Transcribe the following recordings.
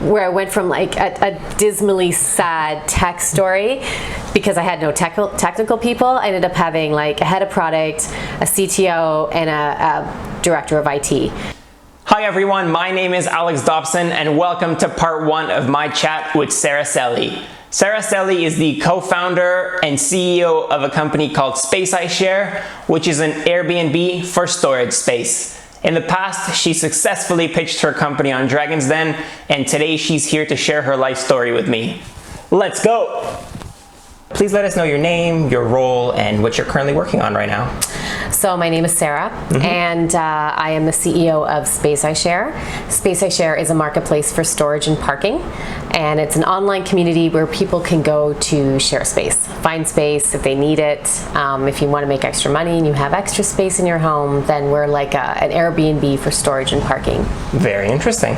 where I went from like a dismally sad tech story because I had no technical people. I ended up having like a head of product, a CTO, and a director of IT. Hi everyone, my name is Alex Dobson and welcome to part one of my chat with Sarah Selly. Sarah Selly is the co-founder and CEO of a company called Space I Share, which is an Airbnb for storage space. In the past, she successfully pitched her company on Dragon's Den, and today she's here to share her life story with me. Let's go! Please let us know your name, your role, and what you're currently working on right now. So my name is Sarah, and I am the CEO of Space I Share. Space I Share is a marketplace for storage and parking, and it's an online community where people can go to share space, find space if they need it. If you want to make extra money and you have extra space in your home, then we're like an Airbnb for storage and parking. Very interesting.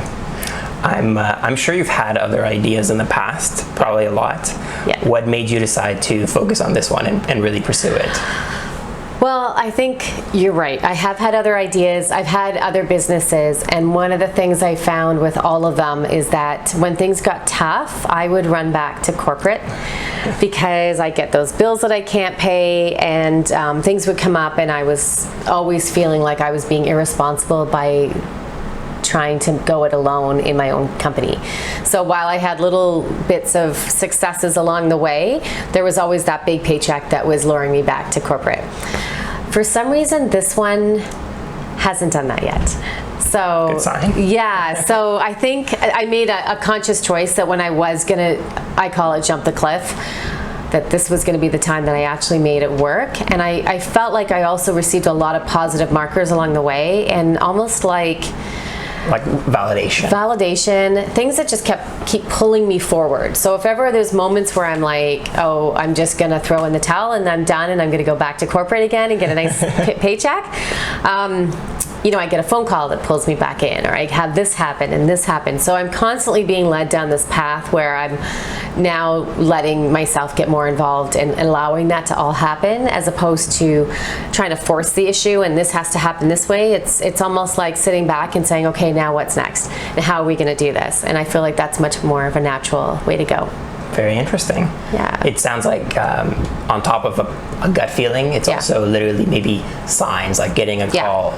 I'm sure you've had other ideas in the past, probably a lot. Yeah. What made you decide to focus on this one and really pursue it? Well, I think you're right. I have had other ideas. I've had other businesses, and one of the things I found with all of them is that when things got tough, I would run back to corporate because I get those bills that I can't pay, and things would come up, and I was always feeling like I was being irresponsible by trying to go it alone in my own company. So while I had little bits of successes along the way, there was always that big paycheck that was luring me back to corporate. For some reason, this one hasn't done that yet. So, good sign. Yeah, so I think I made a conscious choice that when I was gonna, I call it jump the cliff, that this was going to be the time that I actually made it work. And I felt like I also received a lot of positive markers along the way, and almost like validation, things that just keep pulling me forward. So if ever there's moments where I'm like, oh, I'm just gonna throw in the towel and I'm done and I'm gonna go back to corporate again and get a nice paycheck, I get a phone call that pulls me back in, or I have this happen and this happen. So I'm constantly being led down this path where I'm now letting myself get more involved and allowing that to all happen, as opposed to trying to force the issue and this has to happen this way. It's almost like sitting back and saying, okay, now what's next? And how are we going to do this? And I feel like that's much more of a natural way to go. Very interesting. Yeah. It sounds like on top of a gut feeling, it's also literally maybe signs, like getting a call,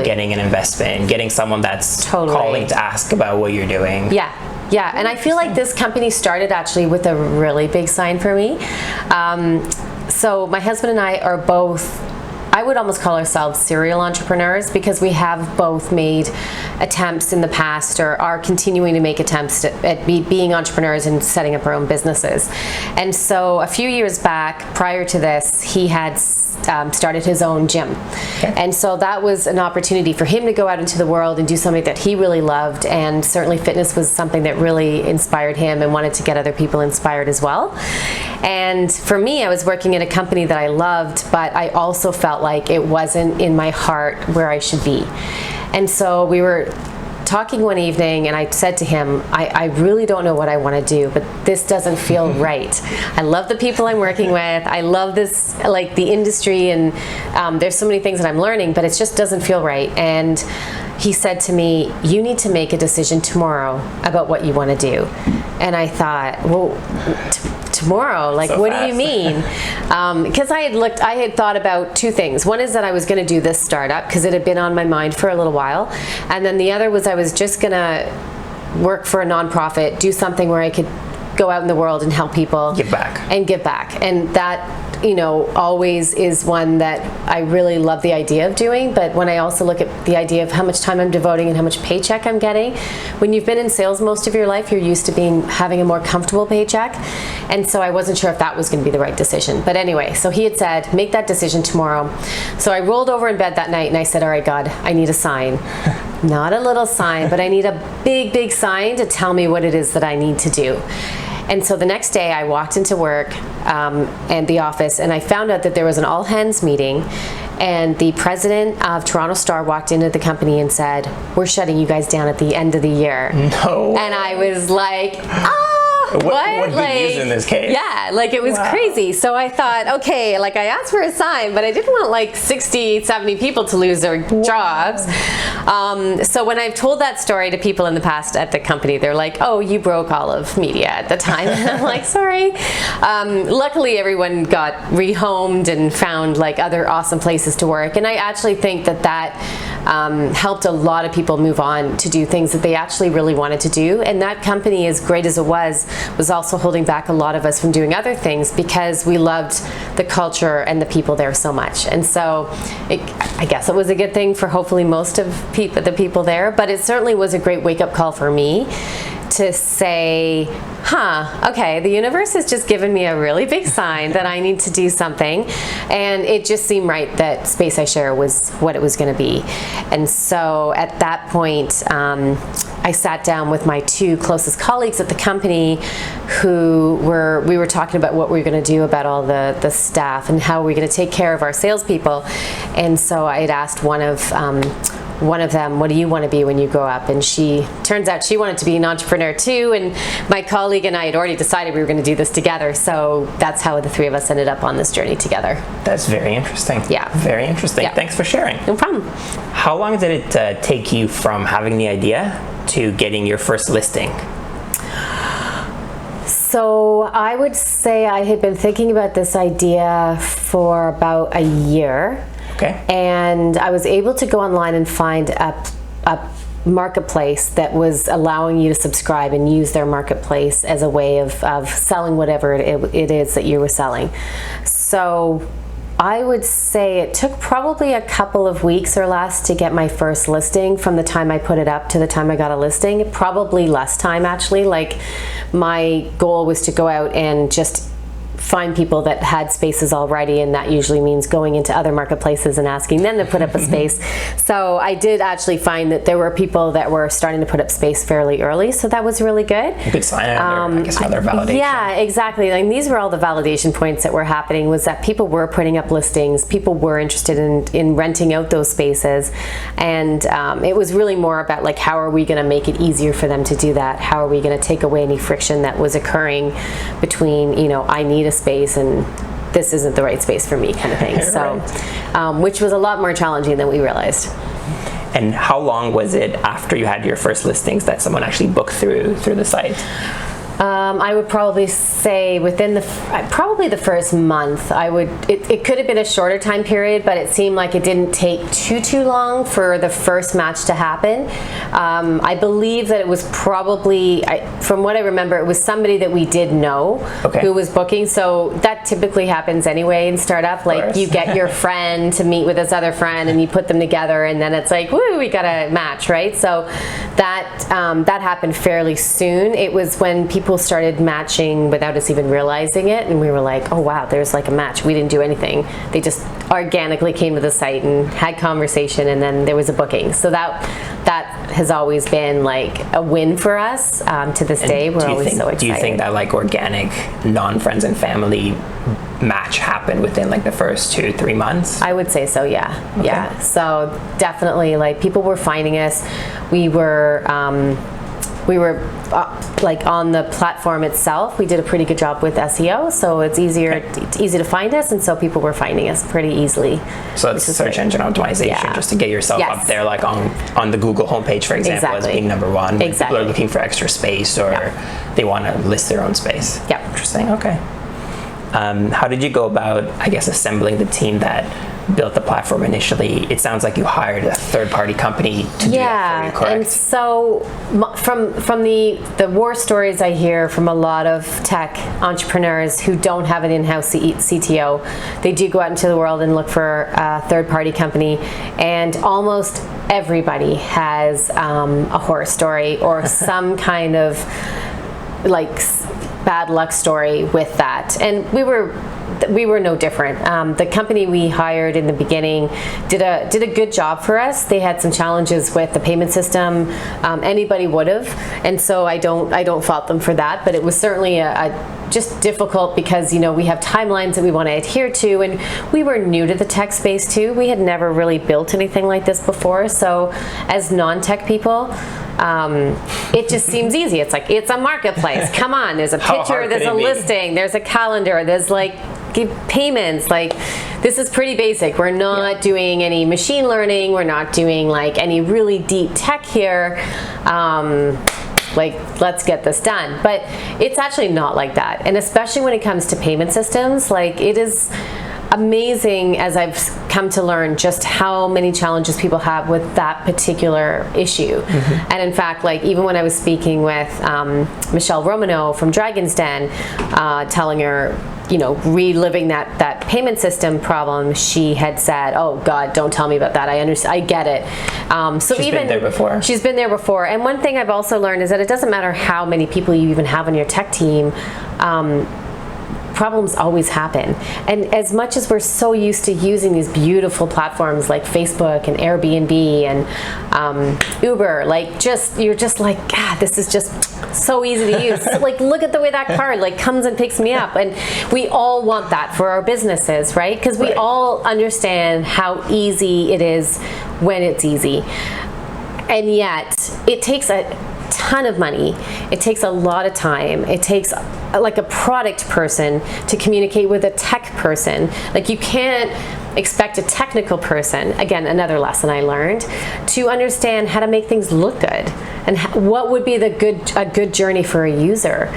getting an investment, getting someone that's calling to ask about what you're doing. Yeah, and I feel like this company started actually with a really big sign for me. So my husband and I are both, I would almost call ourselves serial entrepreneurs, because we have both made attempts in the past or are continuing to make attempts at being entrepreneurs and setting up our own businesses. And so a few years back, prior to this, he had started his own gym. And so that was an opportunity for him to go out into the world and do something that he really loved, and certainly fitness was something that really inspired him and wanted to get other people inspired as well. And for me, I was working in a company that I loved, but I also felt like it wasn't in my heart where I should be. And so we were talking one evening, and I said to him, I really don't know what I want to do, but this doesn't feel right. I love the people I'm working with. I love this, like the industry, and there's so many things that I'm learning, but it just doesn't feel right. And he said to me, you need to make a decision tomorrow about what you want to do. And I thought, well, tomorrow, like, so what do you mean? Because I had thought about two things. One is that I was going to do this startup because it had been on my mind for a little while, and then the other was I was just going to work for a nonprofit, do something where I could go out in the world and help people, give back, and that always is one that I really love the idea of doing. But when I also look at the idea of how much time I'm devoting and how much paycheck I'm getting, when you've been in sales most of your life, you're used to having a more comfortable paycheck. And so I wasn't sure if that was going to be the right decision. But anyway, so he had said, make that decision tomorrow. So I rolled over in bed that night and I said, all right, God, I need a sign. Not a little sign, but I need a big, big sign to tell me what it is that I need to do. And so the next day I walked into work and the office, and I found out that there was an all hands meeting, and the president of Toronto Star walked into the company and said, we're shutting you guys down at the end of the year. No. And I was like, What good news in this case? Yeah, like it was crazy. So I thought, okay, like I asked for a sign, but I didn't want like 60, 70 people to lose their jobs. So when I've told that story to people in the past at the company, they're like, oh, you broke all of media at the time. And I'm like, sorry. Luckily, everyone got rehomed and found like other awesome places to work. And I actually think that helped a lot of people move on to do things that they actually really wanted to do. And that company, as great as it was also holding back a lot of us from doing other things because we loved the culture and the people there so much. And so I guess it was a good thing for hopefully most of the people there, but it certainly was a great wake-up call for me to say, okay, the universe has just given me a really big sign that I need to do something. And it just seemed right that Space I Share was what it was going to be. And so at that point, I sat down with my two closest colleagues at the company we were talking about what we were going to do about all the staff and how we're going to take care of our salespeople. And so I had asked one of them, what do you want to be when you grow up? And turns out she wanted to be an entrepreneur too, and my colleague and I had already decided we were going to do this together, so that's how the three of us ended up on this journey together. That's very interesting. Yeah. Very interesting. Yeah. Thanks for sharing. No problem. How long did it take you from having the idea to getting your first listing? So I would say I had been thinking about this idea for about a year. Okay. And I was able to go online and find a marketplace that was allowing you to subscribe and use their marketplace as a way of selling whatever it is that you were selling. So I would say it took probably a couple of weeks or less to get my first listing from the time I put it up to the time I got a listing. Probably less time actually. Like my goal was to go out and just find people that had spaces already, and that usually means going into other marketplaces and asking them to put up a space. So I did actually find that there were people that were starting to put up space fairly early, so that was really good. A good sign I guess another validation. Yeah, exactly. Like these were all the validation points that were happening, was that people were putting up listings, people were interested in renting out those spaces, and it was really more about like, how are we going to make it easier for them to do that? How are we going to take away any friction that was occurring between, I need a space and this isn't the right space for me kind of thing. So, which was a lot more challenging than we realized. And how long was it after you had your first listings that someone actually booked through the site? I would probably say within probably the first month. It could have been a shorter time period, but it seemed like it didn't take too long for the first match to happen. I believe that it was probably, from what I remember, it was somebody that we did know who was booking. So that typically happens anyway in startup. Like you get your friend to meet with this other friend, and you put them together, and then it's like, woo, we got a match, right? So that happened fairly soon. It was when people started matching without us even realizing it, and we were like, oh wow, there's like a match. We didn't do anything. They just organically came to the site and had conversation, and then there was a booking. So that has always been like a win for us to this day. We're always so excited. Do you think that like organic non-friends and family match happened within like the first 2-3 months? I would say so, yeah. Okay. Yeah. So definitely, like, people were finding us. We were like on the platform itself. We did a pretty good job with SEO, so it's easy to find us, and so people were finding us pretty easily. So it's search engine optimization, just to get yourself up there, like on the Google homepage, for example, as being number one. People are looking for extra space, or they want to list their own space. Yeah. Interesting. Okay. How did you go about, I guess, assembling the team that built the platform initially? It sounds like you hired a third-party company to do that for you, correct? And so from the war stories I hear from a lot of tech entrepreneurs who don't have an in-house CTO, they do go out into the world and look for a third-party company, and almost everybody has a horror story or some kind of like bad luck story with that. And we were no different. The company we hired in the beginning did a good job for us. They had some challenges with the payment system. Anybody would have, and so I don't fault them for that. But it was certainly just difficult because we have timelines that we want to adhere to, and we were new to the tech space too. We had never really built anything like this before. So as non-tech people, it just seems easy. It's like, it's a marketplace. Come on, there's a picture, there's a listing, there's a calendar, there's like payments. Like, this is pretty basic. We're not doing any machine learning. We're not doing like any really deep tech here. Like, let's get this done. But it's actually not like that. And especially when it comes to payment systems, like, it is amazing as I've come to learn just how many challenges people have with that particular issue. And in fact, like, even when I was speaking with Michelle Romano from Dragon's Den, telling her, you know, reliving that payment system problem, she had said, "Oh God, don't tell me about that. I understand. I get it." So she's been there before. She's been there before. And one thing I've also learned is that it doesn't matter how many people you even have on your tech team. Problems always happen. And as much as we're so used to using these beautiful platforms like Facebook and Airbnb and Uber, like, you're just like, God, this is just so easy to use. Like, look at the way that car like comes and picks me up. And we all want that for our businesses, right? Because we all understand how easy it is when it's easy. And yet it takes a ton of money. It takes a lot of time. It takes like a product person to communicate with a tech person. Like, you can't expect a technical person, again, another lesson I learned, to understand how to make things look good and what would be a good journey for a user.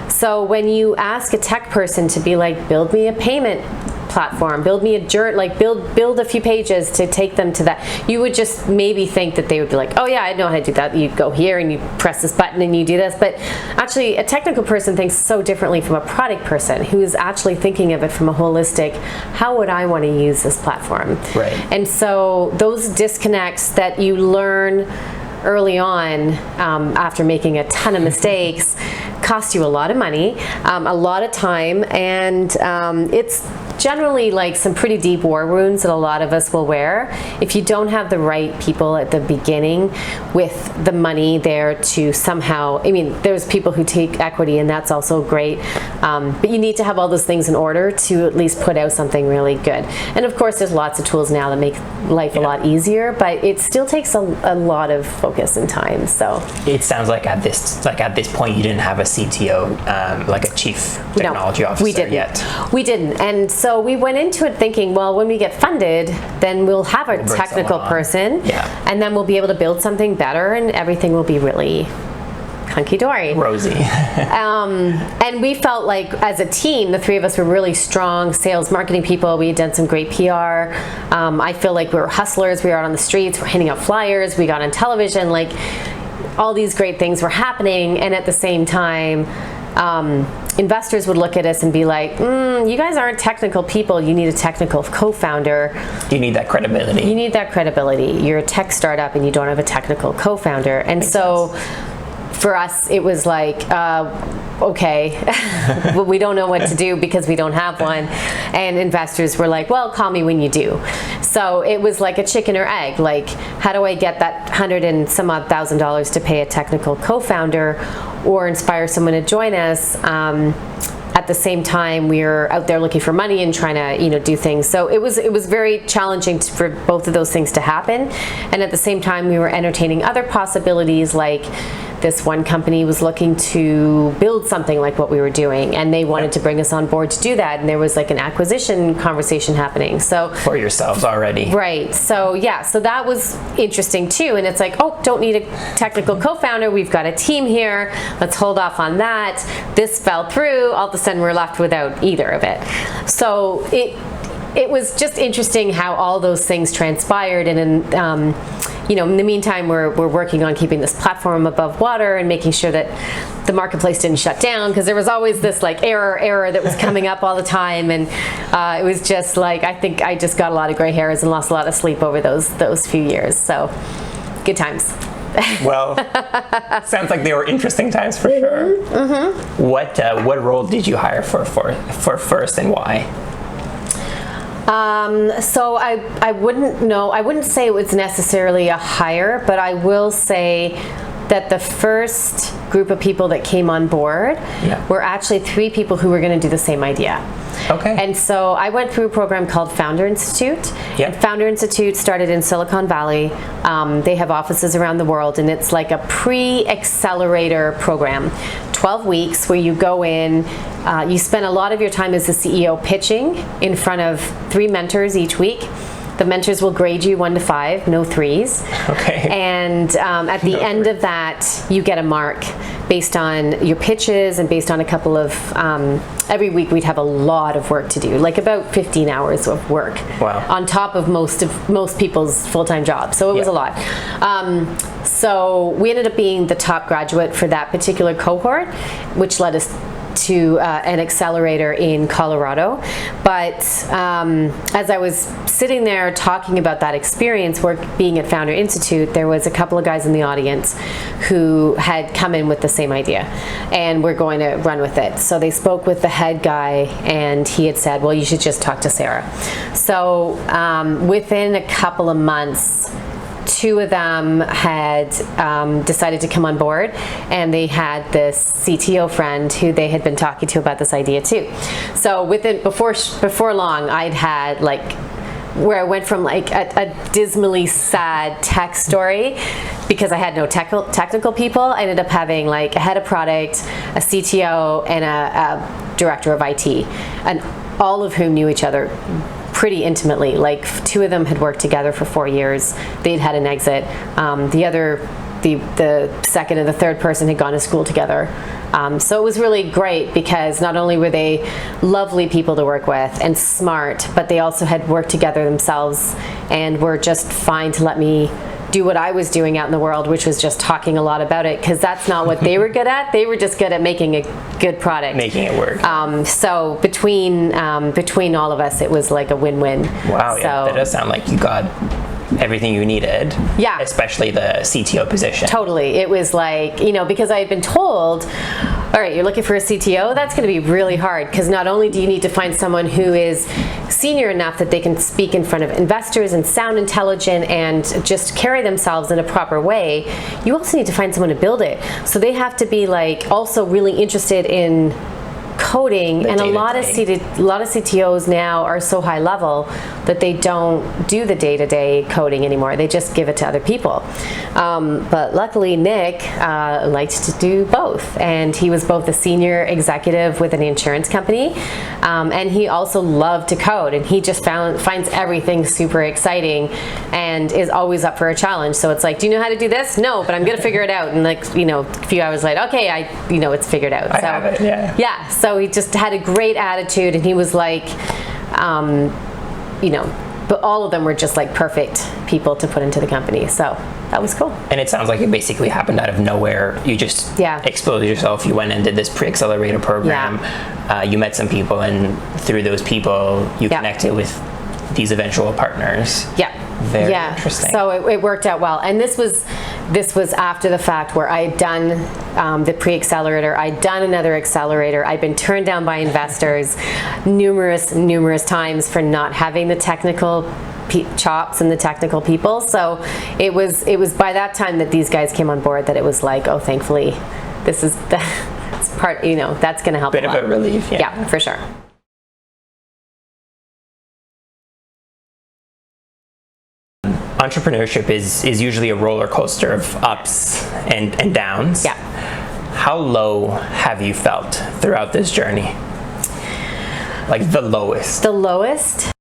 So when you ask a tech person to be like, build me a payment platform, build me a journey, like build a few pages to take them to that, you would just maybe think that they would be like, oh yeah, I know how to do that. You go here and you press this button and you do this. But actually, a technical person thinks so differently from a product person who is actually thinking of it from a holistic, how would I want to use this platform? Right. And so those disconnects that you learn early on, after making a ton of mistakes, cost you a lot of money, a lot of time, and it's generally like some pretty deep war wounds that a lot of us will wear if you don't have the right people at the beginning with the money there to somehow, I mean, there's people who take equity and that's also great, but you need to have all those things in order to at least put out something really good. And of course, there's lots of tools now that make life a lot easier, but it still takes a lot of focus and time. So it sounds like at this point you didn't have a CTO, like a chief technology officer yet. We didn't. And so we went into it thinking, well, when we get funded, then we'll have a technical person, and then we'll be able to build something better, and everything will be really hunky-dory. Rosy. And we felt like, as a team, the three of us were really strong sales marketing people. We had done some great PR. I feel like we were hustlers. We were out on the streets. We're handing out flyers. We got on television. Like, all these great things were happening, and at the same time, investors would look at us and be like, you guys aren't technical people. You need a technical co-founder. You need that credibility. You need that credibility. You're a tech startup and you don't have a technical co-founder. And so for us, it was like, okay, we don't know what to do because we don't have one. And investors were like, well, call me when you do. So it was like a chicken or egg. Like, how do I get that $100,000 and some odd to pay a technical co-founder or inspire someone to join us? At the same time, we were out there looking for money and trying to, do things. So it was very challenging for both of those things to happen. And at the same time, we were entertaining other possibilities, like this one company was looking to build something like what we were doing, and they wanted to bring us on board to do that. And there was like an acquisition conversation happening. So for yourselves already. Right. So yeah, so that was interesting too. And it's like, oh, don't need a technical co-founder. We've got a team here. Let's hold off on that. This fell through. All of a sudden, we're left without either of it. So it was just interesting how all those things transpired. And in the meantime, we're working on keeping this platform above water and making sure that the marketplace didn't shut down, because there was always this like error that was coming up all the time. And it was just like, I think I just got a lot of gray hairs and lost a lot of sleep over those few years. So good times. Well, sounds like they were interesting times for sure. Mm-hmm. What role did you hire for first, and why? So I wouldn't say it was necessarily a hire, but I will say that the first group of people that came on board were actually 3 people who were going to do the same idea. Okay. And so I went through a program called Founder Institute. Yep. And Founder Institute started in Silicon Valley. They have offices around the world, and it's like a pre-accelerator program. 12 weeks where you go in, you spend a lot of your time as the CEO pitching in front of 3 mentors each week. The mentors will grade you 1 to 5, no 3s. Okay. And at the end of that, you get a mark based on your pitches and based on a couple of, every week we'd have a lot of work to do, like about 15 hours of work. Wow. On top of most people's full-time jobs. So it was a lot. So we ended up being the top graduate for that particular cohort, which led us to an accelerator in Colorado. But as I was sitting there talking about that experience, being at Founder Institute, there was a couple of guys in the audience who had come in with the same idea and were going to run with it. So they spoke with the head guy, and he had said, well, you should just talk to Sarah. So within a couple of months, 2 of them had decided to come on board, and they had this CTO friend who they had been talking to about this idea too. So before long, I'd had like where I went from like a dismally sad tech story because I had no technical people. I ended up having like a head of product, a CTO, and a director of IT, and all of whom knew each other pretty intimately. Like 2 of them had worked together for 4 years. They'd had an exit. The second and the third person had gone to school together. So it was really great because not only were they lovely people to work with and smart, but they also had worked together themselves and were just fine to let me do what I was doing out in the world, which was just talking a lot about it, because that's not what they were good at. They were just good at making a good product. Making it work. So between all of us, it was like a win-win. Wow, yeah, that does sound like you got everything you needed. Yeah. Especially the CTO position. Totally. It was like, because I had been told, all right, you're looking for a CTO, that's going to be really hard, because not only do you need to find someone who is senior enough that they can speak in front of investors and sound intelligent and just carry themselves in a proper way, you also need to find someone to build it. So they have to be like also really interested in coding, and a lot of CTOs now are so high level that they don't do the day-to-day coding anymore. They just give it to other people. But luckily, Nick liked to do both, and he was both a senior executive with an insurance company, and he also loved to code, and he just finds everything super exciting and is always up for a challenge. So it's like, do you know how to do this? No, but I'm gonna figure it out. And like, a few hours later, okay, it's figured out. I have it, yeah. Yeah, so he just had a great attitude, and he was like, but all of them were just like perfect people to put into the company. So that was cool. And it sounds like it basically happened out of nowhere. You just exposed yourself. You went and did this pre-accelerator program. Yeah. You met some people, and through those people, you connected with these eventual partners. Yeah. Very interesting. So it worked out well. And this was after the fact, where I had done the pre-accelerator, I'd done another accelerator, I'd been turned down by investors numerous times for not having the technical chops and the technical people. So it was by that time that these guys came on board that it was like, oh, thankfully, this is that's part, that's going to help a lot. Bit of a relief. Yeah, for sure. Entrepreneurship is usually a roller coaster of ups and downs. Yeah. How low have you felt throughout this journey? Like the lowest? The lowest?